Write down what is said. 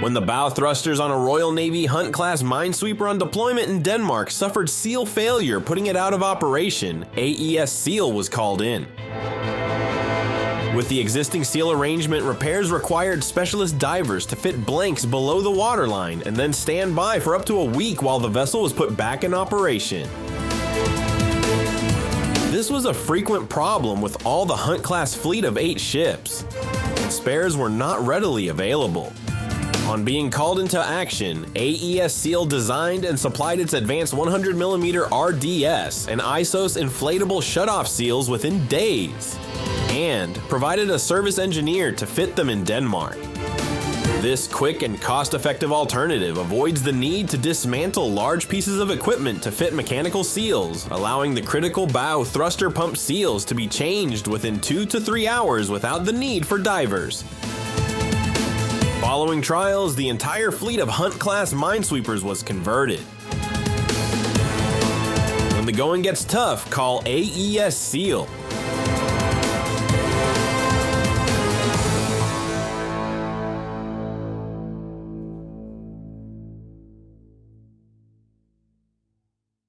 When the bow thrusters on a Royal Navy Hunt-class minesweeper on deployment in Denmark suffered seal failure, putting it out of operation, AESSEAL was called in. With the existing seal arrangement, repairs required specialist divers to fit blanks below the waterline and then stand by for up to a week while the vessel was put back in operation. This was a frequent problem with all the Hunt-class fleet of 8 ships. Spares were not readily available. On being called into action, AESSEAL designed and supplied its advanced 100mm RDS and ISOS Inflatable Shut-off Seals within days, and provided a service engineer to fit them in Denmark. This quick and cost-effective alternative avoids the need to dismantle large pieces of equipment to fit mechanical seals, allowing the critical bow thruster pump seals to be changed within 2 to 3 hours without the need for divers. Following trials, the entire fleet of Hunt-class minesweepers was converted. When the going gets tough, call AESSEAL.